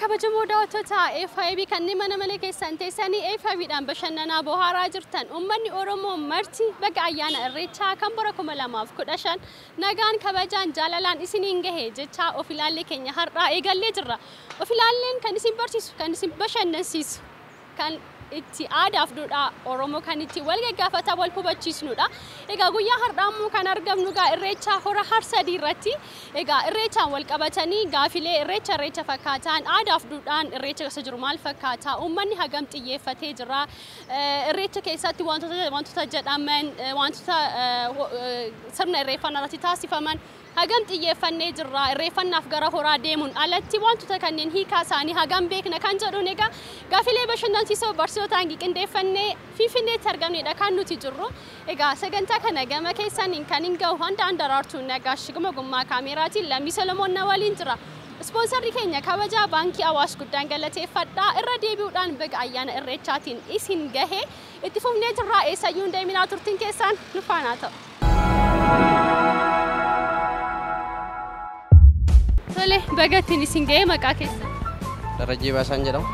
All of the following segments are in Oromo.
kabajamoo daawwattoota FIB kanneen mana malee keessan teessanii FIBdhaan bashannanaa bohaaraa jirtan uummanni Oromoo marti baga ayyaana Irreechaa kan bara 2015 nagaan kabajaan jaalalaan isiniin gahe jecha ofilaallee keenya har'aa eegallee jirra. Ofilaalleen kan isin barsiisu kan isin bashannansiisu kan itti aadaaf duudhaa Oromoo kan itti wal gaggaafata wal hubachiisnudha. Egaa guyyaa har'aammoo kan argamnu gaa Irreechaa hora Harsadii irratti egaa Irreechaan wal qabatanii gaafilee Irreecha fakkaatan aadaaf duudhaan Irreecha keessa jiru maal fakkaata uummanni hagam xiyyeeffatee jira Irreecha keessatti wantoota jedhaman wantoota sirna irreeffannaa irratti taasifaman hagam xiyyeeffannee jirra irreeffannaaf gara horaa deemuun alatti wantoota kanneen hiikaa isaanii hagam beekna kan jedhuun egaa gaafilee bashannansiisoo barsiisotaan qindeeffannee Finfinneetti argamnedha kan nuti jirru. Egaa sagantaa kana gama keessaniin kan hin gahu handaan daraartuun nagaashi gama gummaa kaameraatiin Lammii Solomoon waliin jira. Ispoonsarri keenya kabajaa baankii Awaash guddaan galateeffadhaa irra deebi'uudhaan baga ayyaana Irreechaatiin isin gahe itti fufnee jirra eessayyuu hin deeminaa turtiin keessaan nu faana ta'u. Tole bagattiin isin gahe maqaa keessan. Darajii Baasaan jedhama.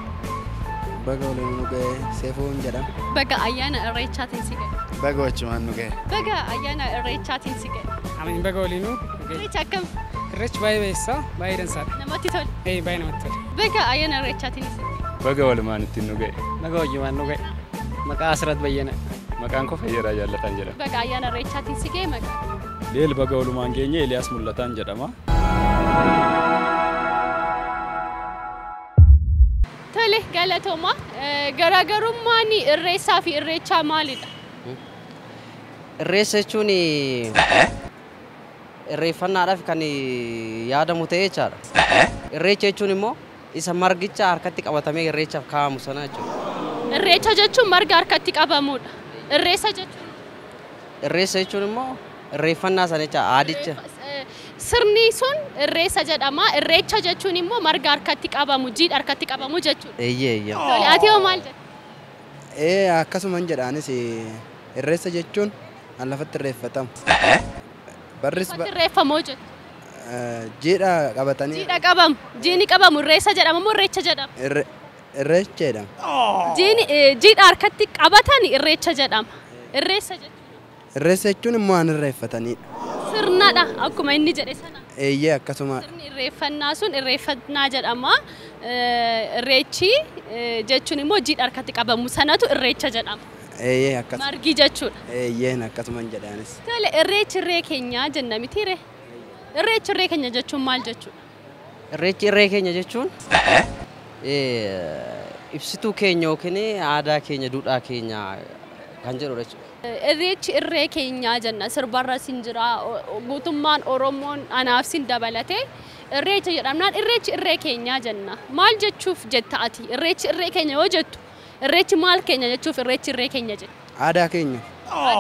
Baga waliin nu gahe Seefuun jedhama. Baga ayyaana Irreechaatiin si gahe. Baga wachumaan nu gahe. Baga ayyaana Irreechaatiin si gahe. Amin baga waliin nu gahe. Irreecha akkam? Irreechi baay'ee beessa baay'ee dansaadha. Namatti tola. Baay'ee namatti tola. Baga ayyaana Irreechaatiin si gahe. Baga walumaan ittiin nu gahe. Baga wachumaan nu gahe. Maqaa Asirrat Bayyana. Maqaan koo Fayyadaa Jaalataan jedhama. Baga ayyaana Irreechaatiin si gahe maqaa. Leel baga walumaan geenye Eliyaas Mul'ataan jedhama. Tole galatooma garaagarummaan irreessaa fi irreechaa maalidha? Irreessa jechuun irreeffannaadhaaf kan yaadamu ta'ee jechaadha. Irreecha jechuun immoo isa margicha harkatti qabatamee irreechaaf kaa'amu sana jechuudha. Irreecha jechuun marga harkatti qabamudha. Irreessa jechuun immoo irreeffannaa sana jecha aadicha. Sirni sun irreessa jedhama. Irreecha jechuun immoo marga harkatti qabamu, jiidha harkatti qabamu jechuudha. Eeyyee. Tole ati hoo maal jedha? Akkasuman jedhaanis irreessa jechuun lafatti irreeffatamu. Lafatti irreeffamoo jettu. Jiidha qabatanii. Jiidha qabamu. Jiini qabamu irreessa jedhama moo irreecha jedhama? Irreecha jedhama. Jiidha harkatti qabatan irreecha jedhama. Irreessa jechuudha. Irreessa jechuun immoo waan irreeffatanidha. Sirnadha akkuma inni jedhe sana. Eeyyee akkasuma. Sirni irreeffannaa sun irreeffannaa jedhama. Irreechi jechuun immoo jiidha harkatti qabamu sanatu irreecha jedhama. Eeyyee akkasuma. Margi jechuudha. Eeyyeen akkasuman jedhaanis. Tole irreechi irree keenyaa jenna mitiire. Irreechi irree keenya jechuun maal jechuudha? Irreechi irree keenya jechuun ibsituu keenya yookiin aadaa keenya duudhaa keenya kan jedhudha jechuudha. Irreechi irree keenyaa jenna sirbarra sin jira guutummaan Oromoon anaaf sin dabalate irreecha jedhamnaan irreechi irree keenyaa jenna maal jechuuf jetta ati irreechi irree keenya yoo jettu irreechi maal keenya jechuuf irreechi irree keenya jenna aadaa keenya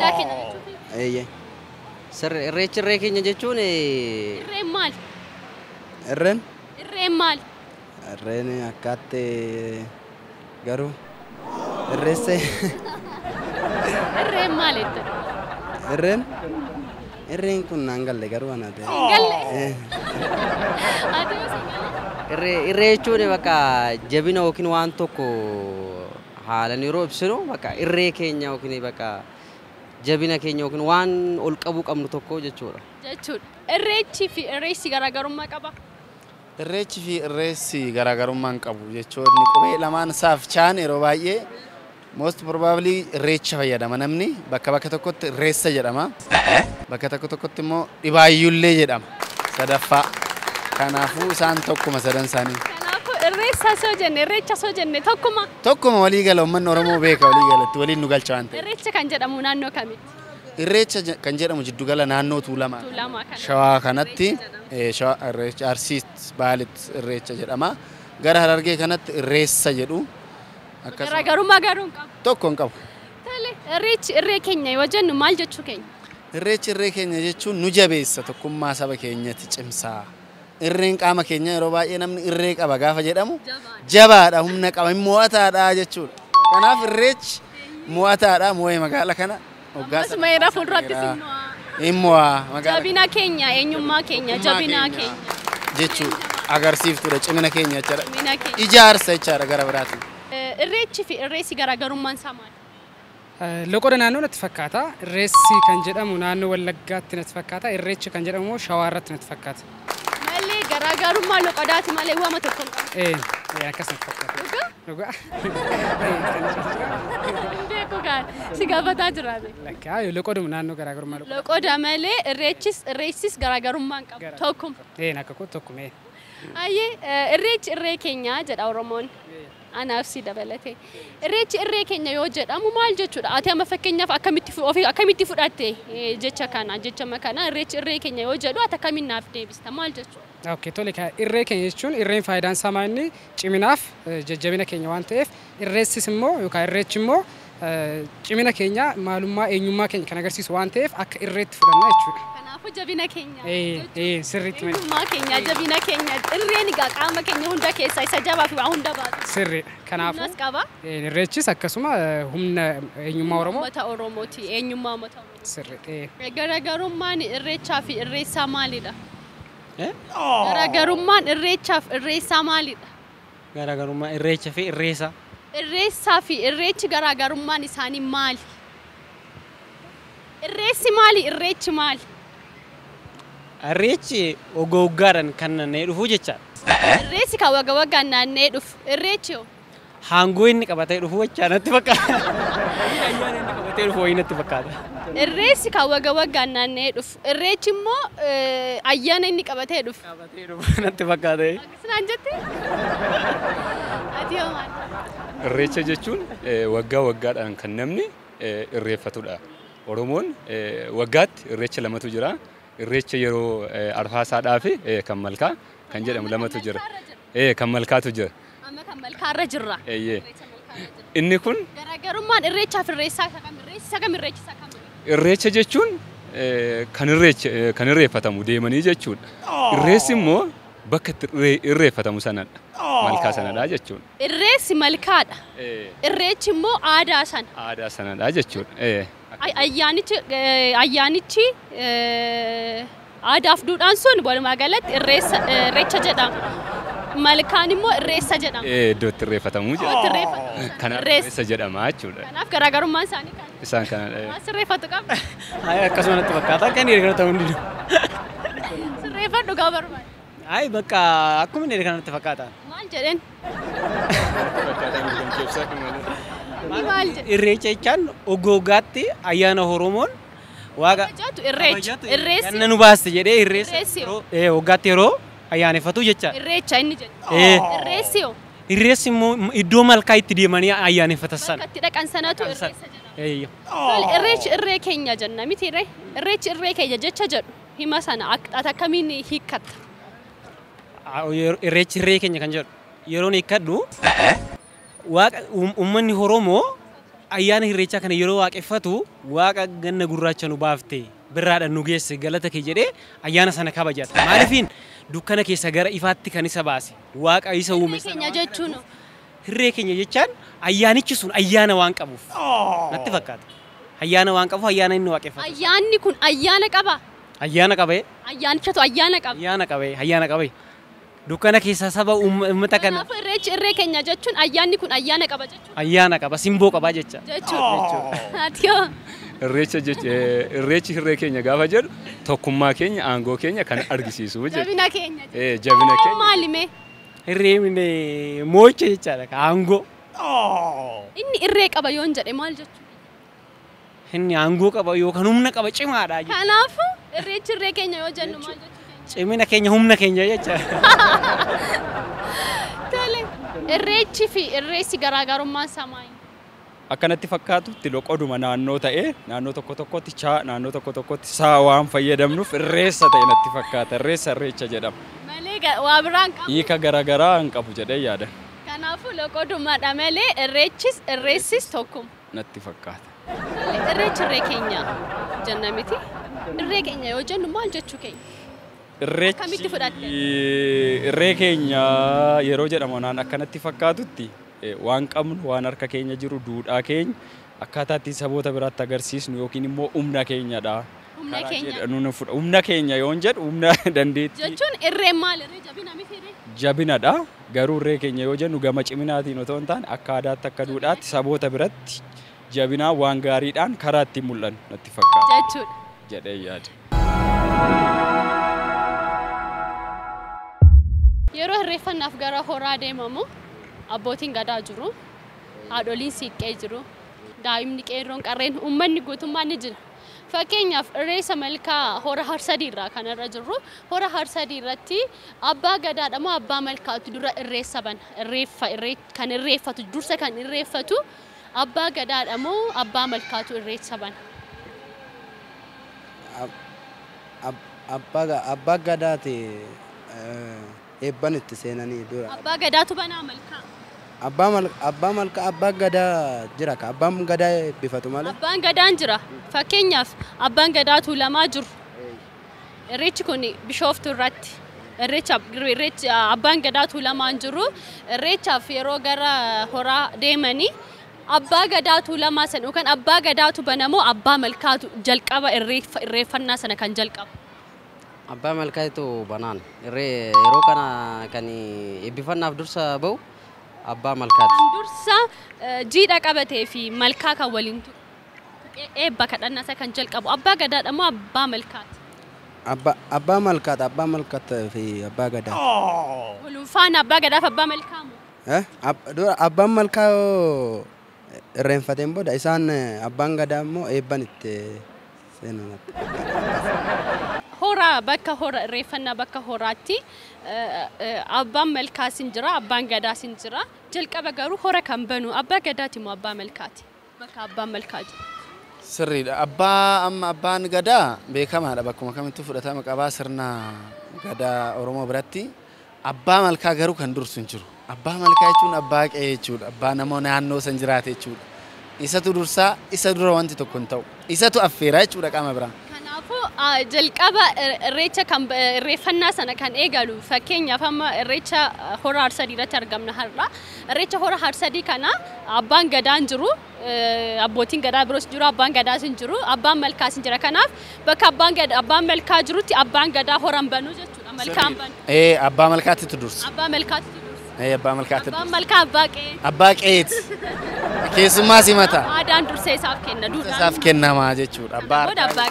jechuuf eeyyee irreechi irree keenya jechuun irreen maal irreen akkaatti garuu irreesse irreen maal jette? Irreen kun naan galle garuu ana ta'e. Galle. Irree jechuun bakka jabina yookiin waan tokko haalan yeroo ibsinu bakka irree keenya yookiin bakka jabina keenya yookiin waan ol qabuu qabnu tokko jechuudha. Irreechi fi irreessi garaagarummaa qaba. Irreechi fi irreessi garaagarummaa qabu jechuun qubee lamaan saafchaan yeroo baay'ee most probably irreecha fayyadama namni bakka tokkotti irreessa jedhama. Bakka tokkotti immoo dhibaayyullee jedhama. Sadaffaa. Kanaafuu isaan tokkuma sadan isaanii. Kanaafuu irreessa soo jenne irreecha soo jenne tokkuma. Tokkuma walii gala uummanni Oromoo beeka walii galatti waliin nu galcha waan ta'eef. Irreecha kan jedhamu naannoo kamitti? Irreecha kan jedhamu jiddu gala naannoo Tuulamaa. Shawaa kanatti irreecha Arsiit Baaletti irreecha jedhama. Gara Harargee kanatti irreessa jedhu. Garaagarummaa garuu hin qabu. Tokko hin qabu. Tole irreechi irree keenya yoo jennu maal jechuu keenya? Irreechi irree keenya jechuun nu jabeessa tokkummaa saba keenyatti cimsaa. Irreen qaama keenya yeroo baay'ee namni irree qaba gaafa jedhamu jabaadha humna qaba mo'ataadha jechuudha. Kanaaf irreechi mo'ataadha mo'ee magaala kana hoggaasa. Asuma irra fuulduratti immoo magaala. Jabina keenya eenyummaa keenya jabina keenya jechuudha. agarsiiftuudha cimina keenya jechuudha. Cimina keenya. Ijaarsa jechuudha gara biraatiin. Irreechi fi irreessi garaagarummaan isaa maali? Loqoda naannoo natti fakkaata. Irreessi kan jedhamu naannoo Wallaggaatti natti fakkaata. Irreechi kan jedhamu immoo Shawaarratti natti fakkaata. Malee garaagarummaa loqodaati malee waama tokko hin qabu. Akkas natti fakkaata. Dhugaa? Beeku kaan si gaafataa jira. Lakkaa loqoduma naannoo garaagarummaa loqoda. Loqoda malee irreessis garaagarummaa hin qabu. Tokkuma. Akka koo tokkuma. Ayyee irreechi irree keenya jedha Oromoon. Anaaf si dabalate. Irreechi irree keenya yoo jedhamu maal jechuudha? Ati amma fakkeenyaaf akkamitti fudhatte jecha kana irreechi irree keenya yoo jedhu ati akkamiin naaf deebista maal jechuudha? Okay, tole irree keenya jechuun irreen faayidaan isaa maali? Ciminaaf jajjabina keenya waan ta'eef irreessis immoo yookaan irreechi immoo cimina keenya maalummaa eenyummaa keenya kan agarsiisu waan ta'eef akka irreetti fudhanna jechuudha. Kanaafuu jabina keenya. Sirriitti mali. Eenyummaa keenya jabina keenya irreen egaa qaama keenya hunda keessaa isa jabaa fi waa hunda baatu. Sirri. Kanaafuu irreechis akkasuma humna eenyummaa Oromoo. Uummata Oromooti eenyummaa uummata Oromoo. Sirri. Garaagarummaan irreechaa fi irreessaa maalidha? Garaagarummaan irreechaa fi irreessaa maalidha? Garaagarummaa irreechaa fi irreessaa. Irreessaa fi irreechi garaagarummaan isaanii maali? Irreessi maali? Irreechi maali? Irreechi waggaadhaan kan naanna'ee dhufu jecha. Irreessi kan waggaan naanna'ee dhufu. Irreechi hoo? Hangoo inni qabatee dhufu jecha natti fakkaata. Ayyaana inni qabatee dhufu wayii natti fakkaata. Irreessi kan waggaan naanna'ee dhufu. Irreechi immoo ayyaana inni qabatee dhufu. Qabatee dhufu natti fakkaata. Sinaan jettee? Ati hoo maali? Irreecha jechuun waggaadhaan kan namni irreeffatudha. Oromoon waggaatti irreecha lamatu jira. Irreecha yeroo arfaasaadhaa fi kan malkaa kan jedhamu lamatu jira. Kan malkaatu jira. Amma kan malkaarra jirra. Inni kun garaagarummaan irreechaa fi irreessaa kam irreechisa kam? Irreecha jechuun kan irreeffatamu deemanii jechuudha. Irreessi immoo bakka itti irreeffatamu sanadha. Malkaa sanadha jechuudha. Irreessi malkaadha. Irreechi immoo aadaa sana. Aadaa sanadha jechuudha. Ayyaanichi aadaaf duudhaan sun walumaa galatti irreecha jedhama. Malkaan immoo irreessa jedhama. Iddootti irreeffatamuu jedhama. Kanaaf irreessa jedhama jechuudha. Kanaaf garaagarummaan isaanii kana. Isaan kana. Maal sirreeffatu qabna? Akkasuma natti fakkaata akka inni erga ta'uu hundinuu. Sirreeffadhu gaa barbaade. Bakka akkuma inni erga natti fakkaata. Maal jedhen? Maal jedhen? Irreecha jechaan waggaatti ayyaana Oromoon waaqa irreessi kan nu baaste jedhee irreessi waggaatti yeroo ayyaaneffatu jecha. Irreecha inni jedhu. Irreessi hoo? Irreessi immoo iddoo malkaa itti deemanii ayyaaneffatan sana. Bakka itti dhaqan sanatu irreessa jedhama. Irreechi irree keenya jenna miti irree. Irreechi irree keenya jecha jedhu hima sana ati akkamiin hiikkatta? Irreechi irree keenya kan jedhu yeroon hiikkadhu waaqa uummanni Oromoo ayyaana irreechaa kana yeroo waaqeffatu waaqa ganna gurraacha nu baafte birraadhaan nu geesse galata kee jedhee ayyaana sana kabajata. Maaliifiin dukkana keessa gara ifaatti kan isa baase waaqa isa uume keenya jechuun irree keenya jechaan ayyaanichi sun ayyaana waan qabuuf natti fakkaata. Ayyaana waan qabuuf ayyaana inni waaqeffatu. Ayyaanni kun ayyaana qaba. Ayyaana qabee. Ayyaanichatu ayyaana qaba. Ayyaana qabee. Dukkana keessa saba uummata kana. Kanaafuu irreechi irree keenya jechuun ayyaanni kun ayyaana qaba jechuudha. Ayyaana qaba simboo qaba jecha. Jechuudha. Irreechi irree keenya gaafa jedhu tokkummaa keenya aangoo keenya kan argisiisu jechuudha. Jabina keenya. Jabina keenya. Maalime? Irree moocha jechaadha aangoo. Inni irree qaba yoon jedhe maal jechuudha? Inni aangoo qaba yookaan humna qaba cimaadha jechuudha. Kanaafuu irreechi irree keenya yoo jennu maal jechuudha? Cimina keenya humna keenya jechaadha. Tole irreechi fi irreessi garaagarummaan isaa maali? Akkanatti fakkaatutti loqoduma naannoo ta'ee naannoo tokko tokkotti naannoo tokko tokkotti saa waan fayyadamnuuf irreessa ta'e natti fakkaata. Irreecha jedhama. Malee waa biraan qabu. Hiika garaagaraa hin qabu jedhee yaada. Kanaafuu loqodumadha malee irreessis tokkuma. Natti fakkaata. Irreechi irree keenya jenna miti. Irree keenya yoo jennu maal jechuu keenya? Akkamitti fudhatte? Irree keenya yeroo jedhamu naan akkanatti fakkaatutti waan qabnu waan harka keenya jiru duudhaa keenya akkaataa itti saboota biraatti agarsiisnu yookiin immoo humna keenyadha. Humna keenya. Humna keenya yoon jedhu humna dandeettii. Jechuun irreen maal irree jabina miti irree? Jabinadha. Garuu irree keenya yoo jennu gama ciminaatiin otoo hin taane akka aadaatti akka duudhaatti saboota biratti jabinaa waan gaariidhaan karaa ittiin mul'an natti fakkaata. Jechuudha. Jedhee yaada. Yeroo irreeffannaaf gara horaa deemamu abbootiin gadaa jiru. Haadholiin siiqqee jiru. Daa'imni qeerroon qarreen uummanni guutummaan ni jira. Fakkeenyaaf irreessa malkaa hora harsadii irraa kan irra jirru hora harsadii irratti abbaa gadaadha moo abbaa malkaatu dura irreessa bana kan irreeffatu dursa kan irreeffatu abbaa gadaadha moo abbaa malkaatu irreessa bana? Abbaa gadaati eebban itti seenanii dura. Abbaa gadaatu banaa malkaa. Abbaa malkaa abbaa gadaa jira ka abbaan gadaa eebbifatu malee. Abbaan gadaan jira. Fakkeenyaaf abbaan gadaatu lamaa jiru. Irreechi kun Bishooftuu irratti irreecha abbaan gadaatu lamaan jiru. Irreechaaf yeroo gara horaa deemanii abbaa gadaatu lamaa sana yookaan abbaa gadaatu banamoo abbaa malkaatu jalqaba irreeffannaa sana kan jalqabu. Abbaa malkaatu banaan yeroo kana kan eebbifannaaf dursa bahu abbaa malkaati. Dursa jiidha qabatee fi malkaa kan waliin eebba kadhannaa isa kan jalqabu abbaa gadaadha moo abbaa malkaati? Abbaa malkaata fi abbaa gadaa. Waliin faana abbaa gadaaf abbaa malkaa moo? Abbaan malkaa irreenfateen booda isaan abbaan gadaa immoo eebban itti seenan. Hora bakka hora irreeffannaa bakka horaatti abbaan malkaa sin jira abbaan gadaa sin jira jalqaba garuu hora kan banu abbaa gadaati moo abbaa malkaati bakka abbaan malkaa jiru? Sirriidha. Abbaan gadaa beekamaadha bakkuma kamittuu fudhatama qabaa sirna gadaa Oromoo biratti. Abbaa malkaa garuu kan dursu hin jiru. Abbaa malkaa jechuun abbaa qe'ee jechuudha. Abbaa namoota naannoo san jiraate jechuudha. Isatu dursaa isa dura wanti tokko hin ta'u. Isatu affeeraa jechuudha qaama biraa. Kanaafuu jalqaba irreecha kan irreeffannaa sana kan eegalu fakkeenyaaf amma irreecha hora harsadii irratti argamna har'a. Irreecha hora harsadii kana abbaan gadaan jiru. Abbootiin gadaa biroos jiru abbaan gadaa sin jiru abbaan malkaa sin jira kanaaf bakka abbaan malkaa jirutti abbaan gadaa horan banu jechuudha malkaan banu. Abbaa malkaatti dursa. Abbaa malkaatti dursa. Abbaa malkaatti dursa. Abbaan malkaa abbaa qe'ee. Abbaa qe'eeti. Keessummaa simata. Aadaan dursee isaaf kenna duudhaan. Isaaf kennamaa jechuudha. Abbaa gadaa.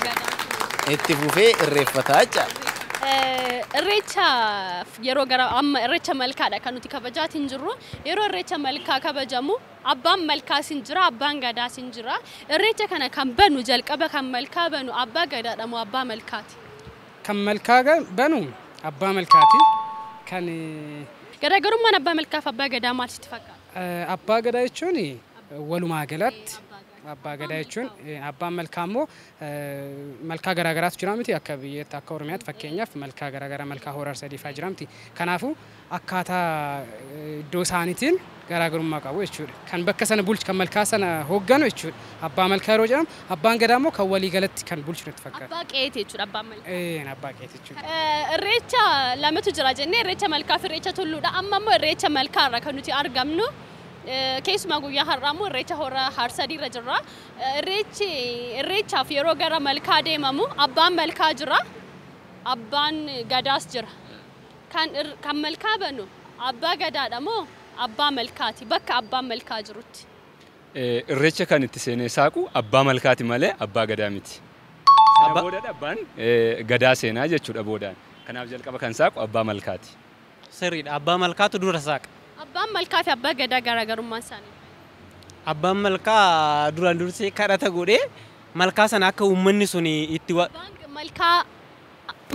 Itti fufee irreeffataa jechaadha. Irreecha yeroo gara amma irreecha malkaadha kan nuti kabajaatiin jirru yeroo irreecha malkaa kabajamu abbaan malkaa sin jira abbaan gadaa sin jira irreecha kana kan banu jalqaba kan malkaa banu abbaa gadaadha moo abbaa malkaati? Kan malkaa banu abbaa malkaati. Kan garaagarummaan abbaa malkaaf abbaa gadaa maal sitti fakkaata? Abbaa gadaa jechuun walumaa galatti abbaa gadaa jechuun abbaan malkaa immoo malkaa garaagaraatu jira miti akka biyyeetti akka Oromiyaatti fakkeenyaaf malkaa garaagaraa malkaa hora harsadii fa'aa jira miti. Kanaafuu akkaataa iddoo isaaniitiin garaagarummaa qabu jechuudha. Kan bakka sana bulchu kan malkaa sana hoogganu jechuudha. Abbaa malkaa yeroo jedhamu abbaan gadaa immoo kan walii galatti kan bulchu natti fakkaata. Abbaa qe'eeti jechuudha abbaan malkaa. Abbaa qe'eeti jechuudha. Irreecha lamatu jira jennee irreecha malkaa fi irreecha tulluudha. Amma immoo irreecha malkaa irra kan nuti argamnu. Keessumaa guyyaa har'aa immoo irreecha hora harsadii irra jirra. Irreechaaf yeroo gara malkaa deemamu abbaan malkaa jira. Abbaan gadaas jira. Kan malkaa banu abbaa gadaadha moo abbaa malkaati bakka abbaan malkaa jirutti? Irreecha kan itti seenee saaqu abbaa malkaati malee abbaa gadaa miti. Boodaan abbaan gadaa seenaa jechuudha boodaan. Kanaaf jalqaba kan saaqu abbaa malkaati. Sirriidha. Abbaa malkaatu dura saaqa. Abbaan malkaa fi abbaa gadaa garaagarummaan isaanii? Abbaan malkaa duraan dursee kadhata godhee malkaa sana akka uummanni sun itti malkaa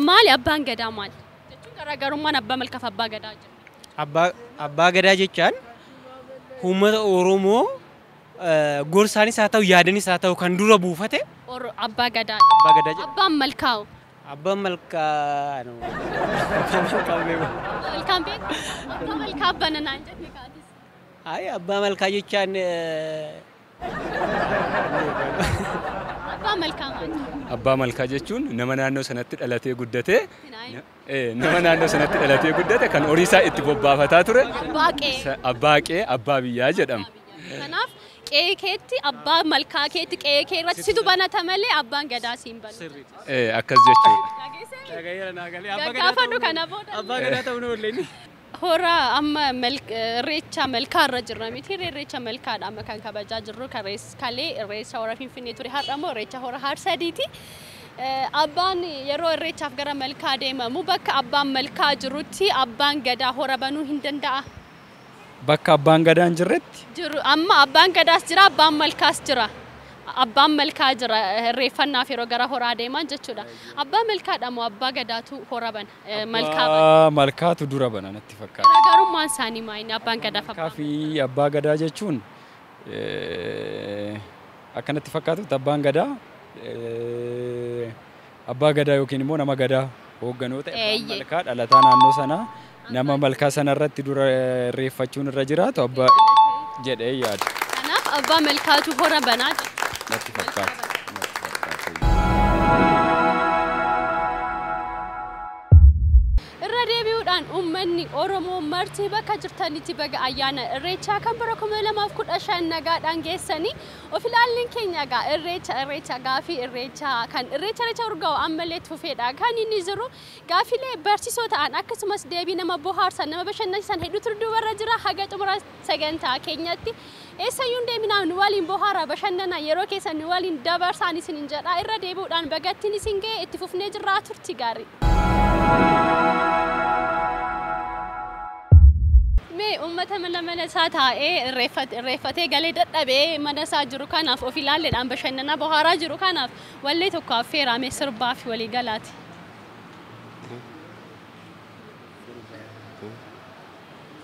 maali abbaan gadaa maali? Jechuun garaagarummaan abbaa malkaa fi abbaa gadaa jira. Abbaa gadaa jechaan uummata Oromoo gorsaanis haa ta'u yaadanis haa ta'u kan dura buufate abbaa gadaa. Abbaa gadaa jedhama. Abbaan malkaa abbaan malkaa malkaan beeku abbaa malkaa bananaan jette kaatis. Abbaa malkaa jechaan abbaa malkaa maali? Abbaa malkaa jechuun nama naannoo sanatti dhalatee guddate nama naannoo sanatti dhalatee guddate kan horii isaa itti bobbaafataa ture abbaa qe'ee abbaa biyyaa jedhama. Kanaaf qe'ee keetti abbaa malkaa keetti qe'ee kee irratti situ banata malee abbaan gadaa siin banu. Akkas jechuudha. Gaggaafadhu kana booda. Abbaa gadaa ta'uu nu oolleen. Hora amma irreecha malkaa irra jirra miti irreecha malkaadha amma kan kabajaa jirru kalee irreecha hora Finfinnee ture har'ammoo irreecha hora Harsadiiti. Abbaan yeroo irreechaaf gara malkaa deemamu bakka abbaan malkaa jirutti abbaan gadaa hora banuu hin danda'a. Bakka abbaan gadaa hin jirretti? Jiru amma abbaan gadaas jira abbaan malkaas jira. Abbaan malkaa jira irreeffannaaf yeroo gara horaa deeman jechuudha. Abbaan malkaadha moo abbaa gadaatu hora bana malkaa bana? Malkaatu dura bana natti fakkaata. Garaagarummaan isaanii maayini abbaan gadaaf Malkaa fi abbaa gadaa jechuun akkanatti fakkaatutti abbaa gadaa yookiin immoo nama gadaa hoogganoota malkaa dhalataa naannoo sanaa nama malkaa sanarratti dura irreeffachuun irra jiraatu abbaa jedhee yaada. Kanaaf abbaa malkaatu hora banaa natti fakkaata. irra deebi'uudhaan uummanni Oromoo marti bakka jirtanitti baga ayyaana irreechaa kan bara 2015 nagaadhaan geessanii of ilaalleen keenya gaa irreecha gaafii irreecha urgaa'u ammallee tufeedha kan inni jiru gaafilee barsiisoo ta'an akkasumas deebii nama bohaarsan nama bashannansiisan hedduutu duubarra jira haga xumura sagantaa keenyatti eessayyuu deeminaa nu waliin bohaara bashannana yeroo keessan nu waliin dabarsaan isin jedha irra deebi'uudhaan bagattiin isin ga'e itti fufnee jirraa turti gaarii. Mee uummata mana isaa taa'ee irreeffatee galee dadhabee mana isaa jiru kanaaf of ilaalleedhaan bashannanaa bohaaraa jiru kanaaf wallee tokko affeeramee sirbaa fi walii galaati.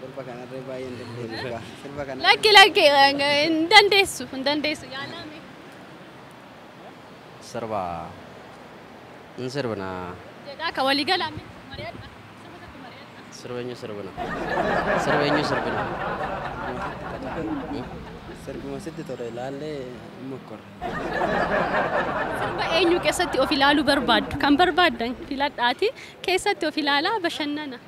Sirba kanarree baay'ee hin dandeessu. Sirba kana. Lakki hin dandeessu yaalame. Sirba hin sirbina. Jedhaa ka walii galaame mari'adha. Sirbina. Sirbuma sitti tole ilaallee mokkorra. Sirba eenyu keessatti of ilaaluu barbaaddu? Kan barbaaddan filadhaati keessatti of ilaalaa bashannana.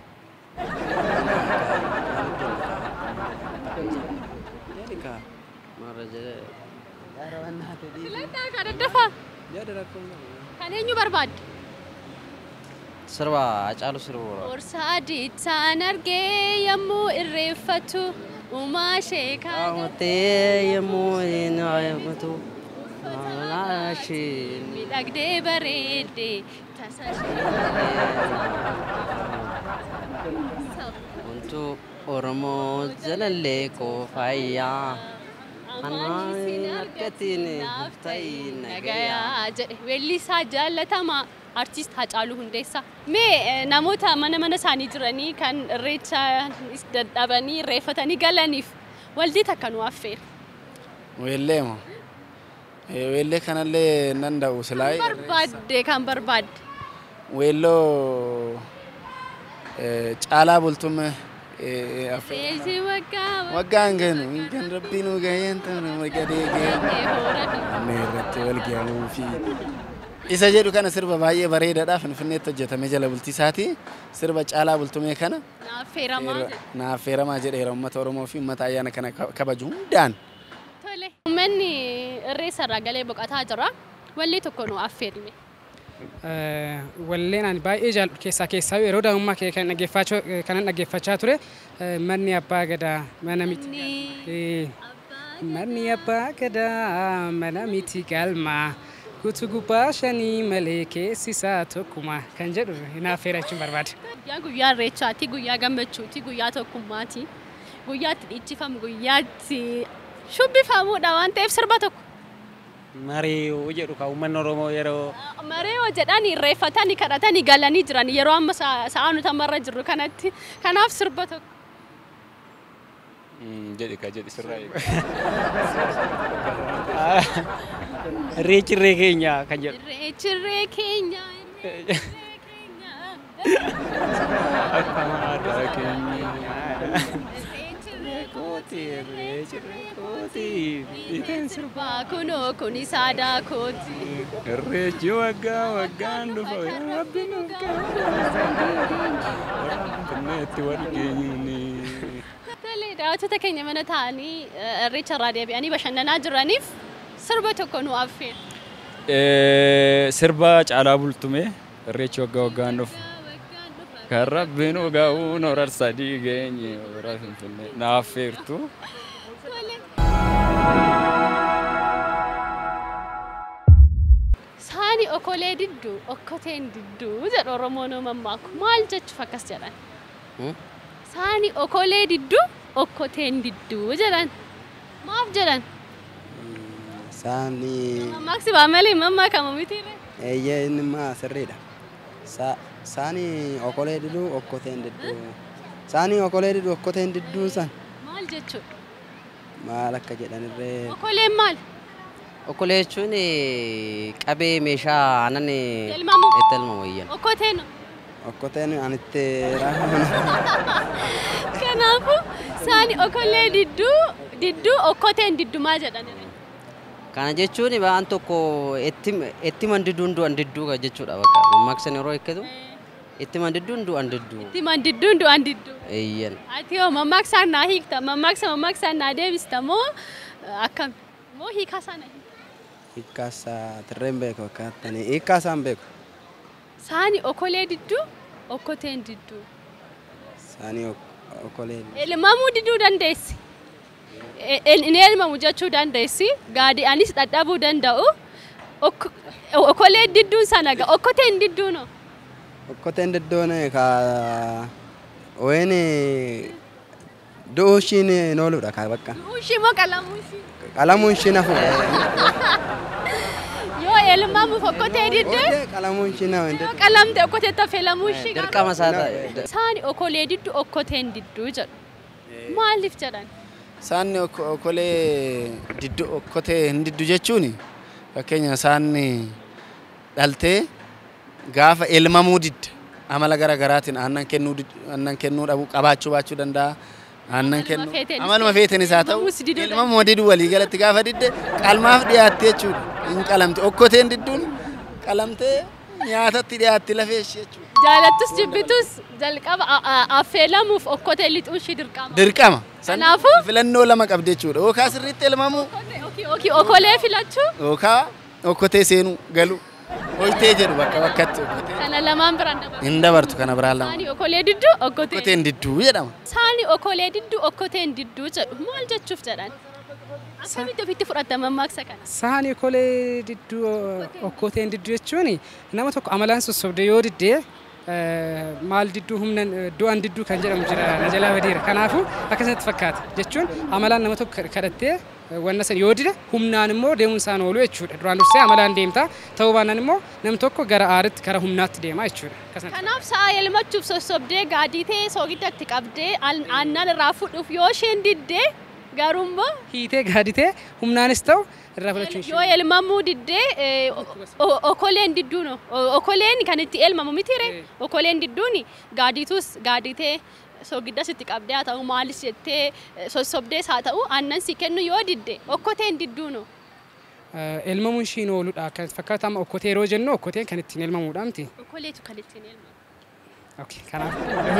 Filadhaa kan daddafaa? Kan eenyu barbaaddu? Sirba Hacaaluu Sirbuura. Gorsaa diitaan argee yemmuu irreeffatu uumaa sheekaa. Qaamotee yemmuu hin haayamatu. Miidhagdee bareeddee tasa Wantu Oromoo jalallee koo fayyaa. Anaan argatiin ta'ii nagayaa jedhe weellisaa jaallatamaa artist Hacaaluu Hundeessaa. Mee namoota mana isaanii jiranii kan irreecha dadhabanii irreeffatanii galaniif waldii takka nu affeera. Weellee moo? Weellee kanallee nan da'u silaay. Kan barbaadde. Weelloo Caalaa Bultume Seesi waggaan ganu kan rabbiin ugayeen ta'u magadee gahee irratti wal gahuu fi isa jedhu kana sirba baay'ee bareedaadha Finfinneetti hojjetame jala bultii isaati sirba Caalaa Bultumee kana naafeeramaa jedheera uummata Oromoo fi uummata ayyaana kana kabaju hundaan. Tole uummanni irreessarraa galee boqotaa jira wallee tokko nu affeerime. Walleen ani baay'ee jaalladhu keessaa yeroo daa'imummaa kee kan dhaggeeffachaa ture manni abbaa gadaa mana miti. Manni abbaa gadaa mana miti galmaa kutu gubbaa shanii malee keessi isaa tokkuma kan jedhu naaf affeerachuun barbaada. Guyyaa irreechaati, guyyaa gammachuuti, guyyaa tokkummaati, guyyaatti dhiichifamu, guyyaatti shubbifamuudha waan ta'eef sirba tokko. Mareeyoo jedhu kan uummanni Oromoo yeroo Mareeyoo jedhanii irreeffatanii kadhatanii galanii jiran yeroo amma sa'a nuti ammarra jirru kanatti kanaaf sirba tokko. Jedhi sirraa eegu. Irreechirree keenya kan jedhu. Irreechirree keenya. Akkama aadaa keenya. Kunoo kun isaadaa kooti. Irreechi waggaan dhufa rabbi nuuf Finfinneetti wal geenyuuni. Daawwattoota keenya mana taa'anii irreecha irraa deebi'anii bashannanaa jiraniif sirba tokko nu affeera. Sirba Caalaa Bultumee irreechi waggaa waggaan dhufu. Kan rabbiin dhugaa'uun horar sadii geenye horaa Finfinnee na affeertu. Saani okolee didduu okkoteen didduu jedhu Oromoon mammaaku maal jechuuf akkas jedhan? Saani okolee didduu okkoteen didduu jedhan maaf jedhan? Saani Mammaaksi baamalee mammaakama mitiire? eeyyee inni maa sirriidha. Saani okolee didduu okkoteen didduu. Saani okolee didduu okkoteen didduu san Maal jechuudha? maal akka jedhanirree Okoleen maal? Okolee jechuun qabee meeshaa aannan Elmamu. itti elmamu wayyan. Okkoteen. okkoteen anitti raafamana. Kanaafuu saani okolee didduu okkoteen didduu maal jedhanire? Kana jechuun waan tokko itti mandidduun du'an didduu jechuudha bakka. Mammaaksan yeroo hiikkatu itti mandidduun du'an didduu. Itti mandidduun du'an didduu. Eeyyan. Ati yoo mammaaksaan naa hiikta mammaaksaan naa deebista moo akkam? Moo hiikaa sana hiikta? Hiikkaasaa tirreen beeku akkaatanii hiikkaasaan beeku. Saani okolee didduu okkoteen didduu. Saani okolee Elmamuu didduu dandeessi. Inni elmamu jechuu dandeessi. Gaadi'anis dadhabuu danda'u. Okolee didduun sana okkoteen didduun hoo? okkoteen didduun ka wayin du'uu ishiin nooludha ka bakka. Ushii moo qalamuu ishii? Qalamuun ishiin hafu. Yoo elmamuuf okkotee diddee? Qalamuun ishiin hafu. Yoo qalamte okkotee tafeelamuu ishii? Dirqama isaa ta'a. Saani okolee didduu okkoteen didduu jedhu. Maaliif jedhan? Saanni okolee didduu okkotee hin diddu jechuun fakkeenya saanni dhaltee gaafa elmamuu didda amala gara garaatiin aannan kennuu dhabuu qabaachuu baachuu danda'a. Aannan kennuu amaluma feetenis haa ta'u elmamuu diduu walii galatti gaafa didde qalmaaf dhiyaatte jechuudha. Hin qalamte okkoteen didduun qalamtee nyaatatti dhiyaatti lafee ishee jechuudha. Jaalattus jibbitus jalqaba affeelamuuf okkotee lixuun ishii dirqama. Dirqama. Kanaafuu filannoo lama qabdi jechuudha. Yookaan sirriitti elmamuu okolee filachuu yookaan okkotee seenuu galuu. Hojtee jedhu bakka bakkatti okkotee. kana lamaan biraan dabartu. Hin dabartu kana biraan lama. Saani okolee didduu okkoteen. Okkoteen didduu jedhama. Saani okolee didduu okkoteen didduu jedhu maal jechuuf jedhan? Akkamitti ofitti fudhatta mammaaksa kana? Saani okolee didduu okkoteen didduu jechuun nama tokko amalaan sossobde yoo diddee maal didduu humna du'an didduu kan jedhamu jira na jalaa badiira. Kanaafuu akkasatti fakkaata jechuun amalaan nama tokko kadhattee wanna san yoo dide humnaan immoo deemuun isaan oolu jechuudha. Duraan dursee amalaan deemta ta'uu baannaan immoo nam tokko gara aaritti gara humnaatti deema jechuudha. Kanaaf sa'a elmachuuf sossobdee gaaditee soogidatti qabdee aannan irraa fuudhuuf yoo isheen diddee garuu immoo hiitee gaaditee humnaanis ta'u irraa fudhachuu ishee. yoo elmamuu diddee okoleen didduun okoleen kan itti elmamu mitiire okoleen didduun gaaditus gaaditee soogiddas itti qabdee haa ta'u maalis jettee sossobdees haa ta'u aannan si kennu yoo didde okkoteen didduun elmamuun ishiin ooludha. Akka fakkaata amma okkotee yeroo jennu okkoteen kan ittiin elmamuudha miti. okoleetu kan ittiin elmamu. Kanaaf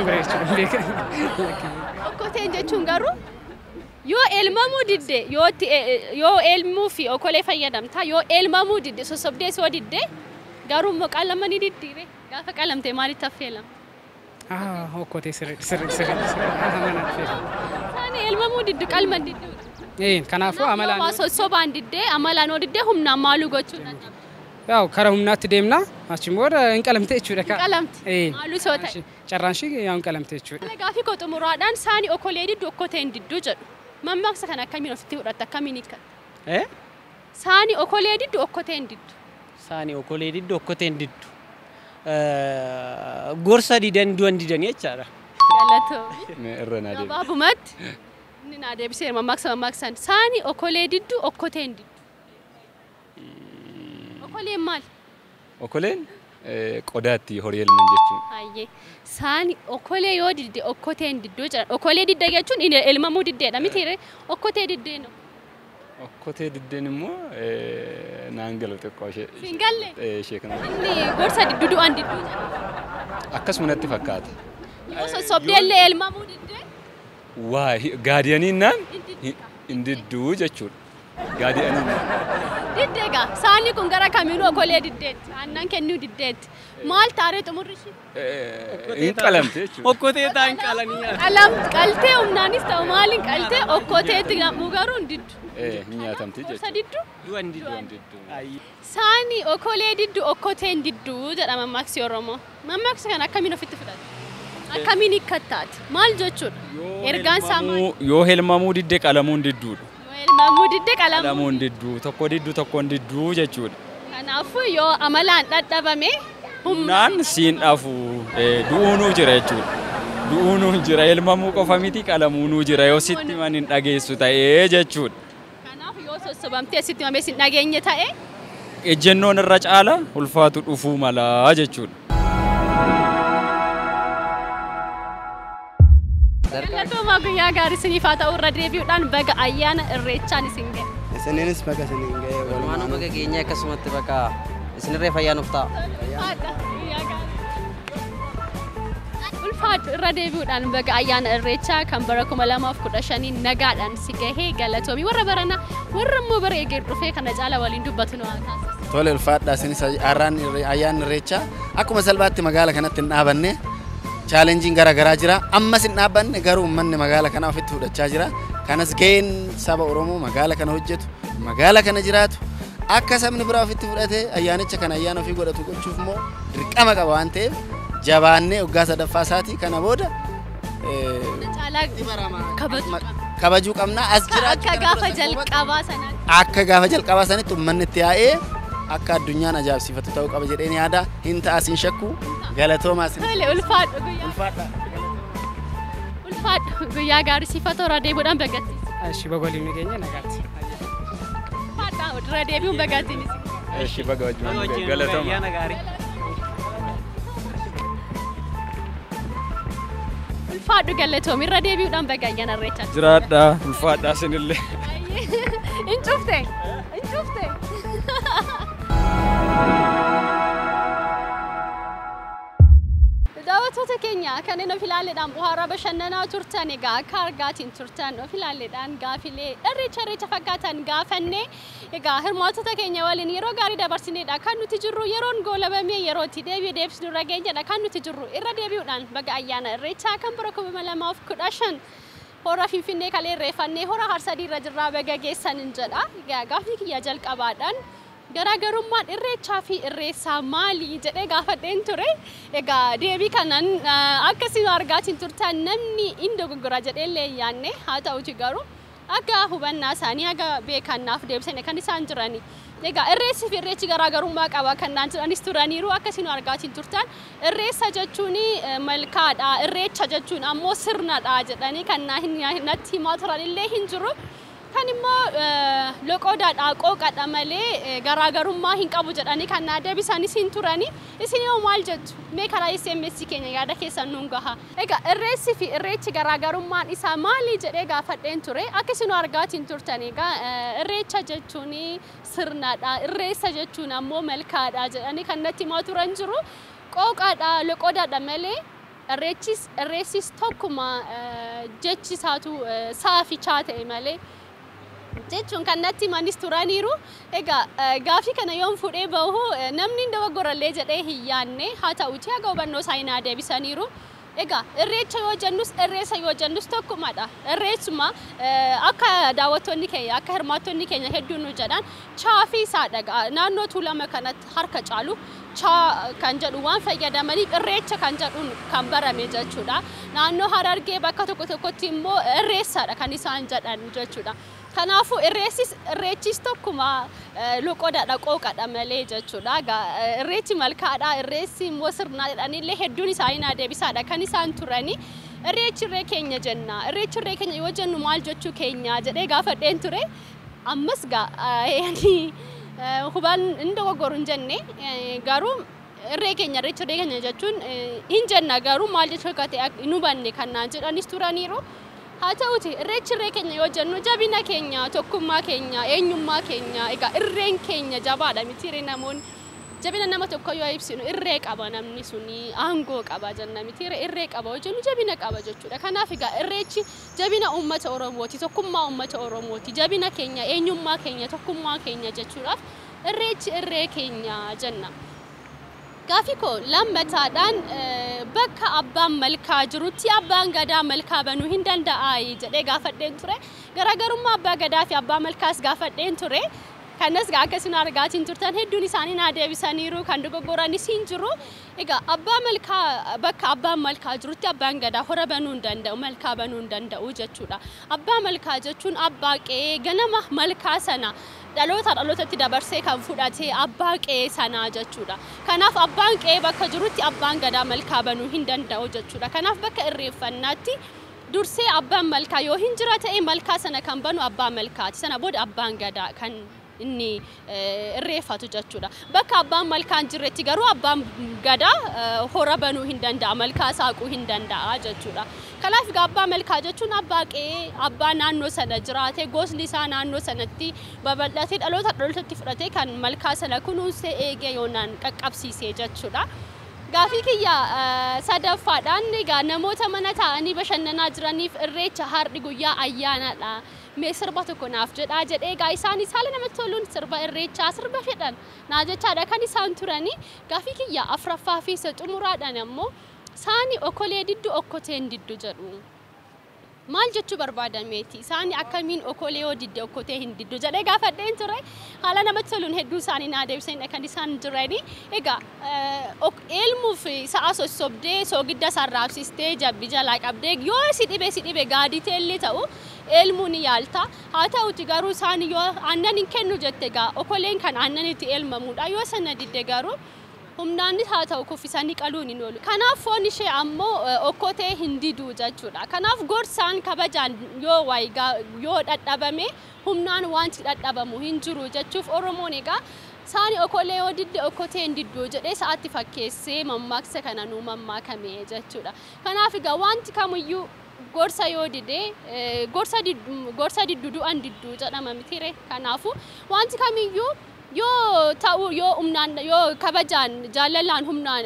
bareechuudha. Okkoteen jechuun garuu yoo elmamuu didde yoo elmuu fi okolee fayyadamta yoo elmamuu didde sossobdees yoo didde garuu immoo qalamanii diddiire gaafa qalamte maalitti affeelama? Okkotee sirrii. Saani elmamuu diddu qalman didduudha. Kanaafuu amalaan sossobaan diddee amalaan oo diddee humnaan maaluu gochuu danda'a? yaa'u karaa humnaatti deemna achiin booda hin qalamte jechuudha. Qalamte maaluu soo ta'e? Carraan ishii yaa'u hin qalamte jechuudha. Gaafii koo xumuraadhaan saani okolee diddu okkoteen didduu jedhu. Mammaaksa kana akkamiin ofitti fudhatta akkamiin hiikkatta? Saani okolee diddu okkoteen diddu. Saani okolee diddu okkoteen diddu. Gorsa didan du'an didanii jechaadha. Galatoo. Irra naa deebi. Gabaabumatti inni naa deebisee mammaaksan saani okolee diddu okkoteen diddu. Okoleen maal? Okoleen qodaatti horii elman jechuudha. Hayyee saani okolee yoo didde okkoteen didduu jedhan okolee didda jechuun elmamuu diddeedha mitiire okkotee diddeen. Okkotee diddeen immoo naan galu xiqqoo ishee. Siin galle? Ishee kana. Inni gorsa diddu du'an didduu jedhan. Akkasuma natti fakkaata. Yoo sossobdee illee elmamuu diddee? waa gaadiyaniinnaan hin didduu jechuudha. Gaadiyaniinnaan. Diddeega saani kun gara kamiinuu okolee diddeetti aannan kennuu diddeetti maal taaree xumurri ishee? Hin qalamte jechuudha. Okkotee ta'an qalanii Qaltee humnaanis ta'u maaliin qaltee okkoteetti gamuu garuu hin diddu. Hin nyaatamti jechuudha. Gosa diddu? du'an diddu. Saani okolee diddu okkoteen diddu jedha mammaaksi Oromoo. Mammaaksi kana akkamiin ofitti fudhata? Akkamiin hiikkattaati? Maal jechuudha? Ergaan isaa maal? Yoo helmamuu didde qalamuun didduudha. Helmamuu didde Qalamuun didduu tokkoon didduu jechuudha. Kanaafuu yoo amalaan dadhabame Humnaan siin dhafu du'uunuu jira jechuudha. Du'uunuu jira helmamuu qofa miti qalamuunuu jira yoo sitti man hin dhageessu ta'ee jechuudha. Kanaaf yoo sossobamtee sitti mamee sin dhageenye ta'e ejjennoon irra caala ulfaatu dhufuu malaa jechuudha. Galatooma guyyaa gaarii isiniif haa ta'u irra deebi'uudhaan baga ayyaana irreechaan isin ga'e. Isiniinis baga isiniin ga'e. Walumaanuu baga keenya akkasumatti bakka isinirree fayyaa nuuf ta'a. Ulfaadhu irra deebi'uudhaan baga ayyaana irreechaa kan bara 2015 nagaadhaan si gahee galatoomii warra barana warra immoo bara eegee dhufee kana caala waliin dubbatu nu haa taasisu. Tole ulfaadhaa isinis ayyaanni irreechaa akkuma salphaatti magaala kanatti hin dhaabanne chaalenjiin garaagaraa jira. Ammas hin dhaabanne garuu uummanni magaala kana ofitti fudhachaa jira. Kanas gaheen saba Oromoo magaala kana hojjetu magaala kana jiraatu akka sabni biraa ofitti fudhatee ayyaanicha kana ayyaana ofii godhatu gochuuf immoo dirqama qaba waan ta'eef jabaannee waggaa sadaffaa isaatii kana booda kabajuu qabna. As jira akka gaafa jalqabaa sanaatti akka gaafa jalqabaa sanitti uummanni itti yaa'ee akka addunyaan ajaa'ibsiifatu ta'uu qaba jedheen yaada. Hin ta'as hin shakku. Galatoomaa isin. Ulfaadhu guyyaa gaarii siifata irra deebi'uudhaan bagattiisa. Ashi bagoliin keenya nagaatti. Ulfaadhaa irra deebi'uun bagattiinis. Eshi baga wajjin galatooma. Ulfaadhu galatoomii irra deebi'uudhaan baga ayyaana irreechaa. Jiraadhaa ulfaadhaa isinillee. Hin cufte. Daawwattoota keenya kanneen of ilaalleedhaan bu'aaraa bashannanaa turtan egaa akka argaatiin turtan of ilaalleedhaan gaafilee irreecha fakkaatan gaafannee egaa hirmaattota keenya waliin yeroo gaarii dabarsineedha kan nuti jirru yeroon goolabamee yerootti deebisnu irra geenyedha kan nuti jirru irra deebi'uudhaan baga ayyaana irreechaa kan bara 2015 hora Finfinnee kalee irreeffannee hora Harsadii irra jirraa baga geessan jedha. Egaa gaafni kiyya jalqabaadhaan garaagarummaan irreechaa fi irreessaa maali jedhee gaafadheen ture. Egaa deebii kanaan akkasiin argaatiin turtan namni inni dogoggora jedheellee yaanne haa ta'uti garuu akka hubannaa isaanii akka beekannaaf deebisanii kan isaan jirani. Egaa irreessi fi irreechi garaagarummaa qaba kan naan jedhanis turaniiru akkasiin argaatiin turtan irreessa jechuun malkaadha irreecha jechuun ammoo sirnadha jedhanii kan natti himaa turanillee hin jiru. Kan immoo loqodaadha qooqadha malee garaagarummaa hin qabu jedhanii kan deebisanis hin turani. Isin yoo maal jettu mee karaa SMS keenya yaada keessan nuun gaha. Egaa irreessi fi irreechi garaagarummaan isaa maali jedhee gaafadheen ture. Akka isin argaatiin turtan egaa irreecha jechuun sirnadha irreessa jechuun ammoo malkaadha jedhanii kan natti himaa turan jiru. Qooqadha loqodaadha malee irreessis tokkuma jechisaatu saafichaa ta'e malee jechuun kan natti himanis turaniiru. Egaa gaafii kana yoon fudhee bahu namni dogoggorallee jedhee hin yaanne haa ta'uti haga hubannoo isaa deebisaniiru. Egaa irreecha yoo jennus irreessa yoo jennus tokkumadha. Irreessuma akka daawwattoonni keenya akka hirmaattonni keenya hedduun nu jedhan chaafii isaadha. Naannoo Tuulama kanatti harka caalu chaa kan jedhu waan fayyadamaniif irreecha kan jedhuun kan barame jechuudha. Naannoo Harargee bakka tokkotti immoo irreessadha kan isaan jedhan jechuudha. Kanaafuu irreechis tokkuma loqodaadha qooqadha malee jechuudha. Irreechi malkaadha irreessi immoo sirnaa jedhanillee hedduun isaanii deebisaadha kan isaan turani. Irreechi irree keenya jenna. Irreechi irree keenya yoo jennu maal jechuu keenya jedhee gaafadheen ture. Ammas hubaan hin dogoggoru hin jenne garuu irree keenya jechuun hin jenna garuu maal jechuu akka ta'e hin hubanne kan naan jedhanis turaniiru. Haa ta'uti irreechi irree keenya yoo jennu jabina keenya tokkummaa keenya eenyummaa keenya egaa irreen keenya jabaadha miti namoonni jabina nama tokko yoo ibsinu irree qaba namni suni aangoo qaba jenna miti irree qaba jennu jabina qaba jechuudha. Kanaaf egaa irreechi jabina uummata Oromooti, tokkummaa uummata Oromooti, jabina keenya, eenyummaa keenya, tokkummaa keenya jechuudhaaf irreechi irree keenya jenna. Gaafii koo lammataadhaan bakka abbaan malkaa jirutti abbaan gadaa malkaa banuu hin danda'a jedhee gaafadheen ture. Garaagarummaa abbaa gadaa fi abbaa malkaas gaafadheen ture. Kanas akkasuma argaatiin turtan hedduun isaanii naa deebisaniiru kan dogoggoranis hin jiru. Egaa abbaa malkaa bakka abbaan malkaa jirutti abbaan gadaa hora banuu hin danda'u, malkaa banuu hin danda'u jechuudha. Abbaa malkaa jechuun abbaa qe'ee ganama malkaa sana dhalootatti dabarsee kan fudhatee abbaa qe'ee sanaa jechuudha. Kanaaf abbaan qe'ee bakka jirutti abbaan gadaa malkaa banuu hin danda'u jechuudha. Kanaaf bakka irreeffannaatti dursee abbaan malkaa yoo hin jira ta'e malkaa sana kan banu abbaa malkaati. Sana booda abbaan gadaa kan inni irreeffatu jechuudha. Bakka abbaan malkaan jirretti garuu abbaan gadaa hora banuu hin danda'a, malkaa saaquu hin danda'a jechuudha. Kanaaf abbaa malkaa jechuun abbaa qe'ee, abbaa naannoo sana jiraatee gosni isaa naannoo sanatti babal'atee dhalootatti fudhatee kan malkaa sana kunuunsee eegee yoonaan qaqqabsiisee jechuudha. Gaafii kiyya sadaffaadhaan egaa namoota mana taa'anii bashannanaa jiraniif irreecha har'i guyyaa ayyaanaadha. Mee sirba tokko naaf jedhaa jedhee egaa isaanis haala namatti toluun sirba irreechaa sirba fedhan naa jechaadha kan isaan turanii. Gaafii kiyya afuraffaa fi isa xumuraadhaan ammoo saani okolee diddu okkoteen diddu jedhu. Maal jechuu barbaadameeti? Isaanii akkamiin okolee yoo didde okkotee hin diddu jedhee gaafadheen ture. Haala namatti toluun hedduu isaanii naa deebisanii kan isaan jiranii. Egaa elmuu fi sa'a sossobdee soogidda sarraabsistee jabbi jalaa qabdee yoo si dhibe gaaditeellee ta'u elmuu ni yaalta. Haa ta'uti garuu isaanii yoo aannan hin kennu jette egaa okoleen kan aannan itti elmamudha. Yoo sana didde garuu humnaanis haa ta'u kuffisanii qaluun hin oolu. Kanaaf foon ishee ammoo okkotee hin diduu jechuudha. Kanaaf gorsaan kabajaan yoo dadhabame humnaan wanti dadhabamu hin jiru jechuuf Oromoon egaa saani okolee yoo didde okkotee hin didduu jedhee sa'aatti fakkeessee mammaaksa kana nuu mammaakame jechuudha. Kanaaf egaa wanti kamiyyuu gorsa yoo didee gorsa diddu du'an didduu jedhama mitire. Kanaafu wanti kamiyyuu yoo ta'u yoo kabajaan jaalalaan humnaan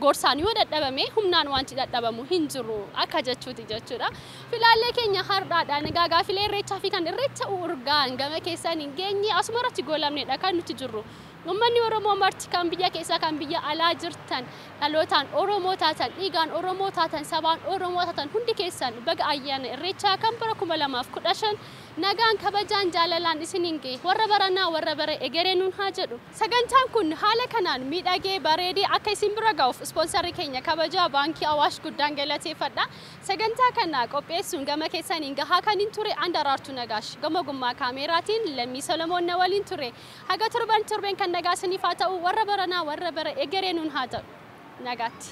gorsaan yoo dadhabame humnaan wanti dadhabamu hin jiru akka jechuuti jechuudha. Filaallee keenya har'aadhaan egaa gaafilee irreechaa fi kan irreecha urgaan gama keessan hin geenye asuma irratti goolabneedha kan nuti jirru. Uummanni Oromoo marti kan biyya keessaa kan biyya alaa jirtan dhalootaan Oromoo taatan dhiigaan Oromoo taatan sabaan Oromoo taatan hundi keessan baga ayyaana irreechaa kan bara 2015 nagaan kabajaan jaalalaan isiniin ga'e warra baranaa warra bara egeree nuun haa jedhu. Sagantaan kun haala kanaan miidhagee bareedee akka isin bira ga'uuf ispoonsarri keenya kabajaa baankii Awaash guddaan galateeffadha. Sagantaa kana qopheessuun gama keessaniin gahaa kan hin ture Andaraartuu Nagaash gama gummaa kaameraatiin Lammii Solomoon na waliin ture. Haga torbeen kan nagaa isiniif haa ta'u warra baranaa warra bara egeree nuun haa ta'u. Nagaatti.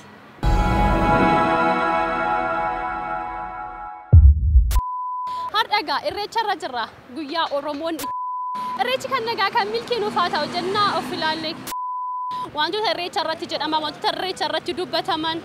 Har'agaa irreecha irra jirra guyyaa Oromoon irreechi kan nagaa kan milkii nuuf haa ta'u jennaa of ilaalle. Wantoota irreecha irratti jedhama wantoota irreecha irratti dubbataman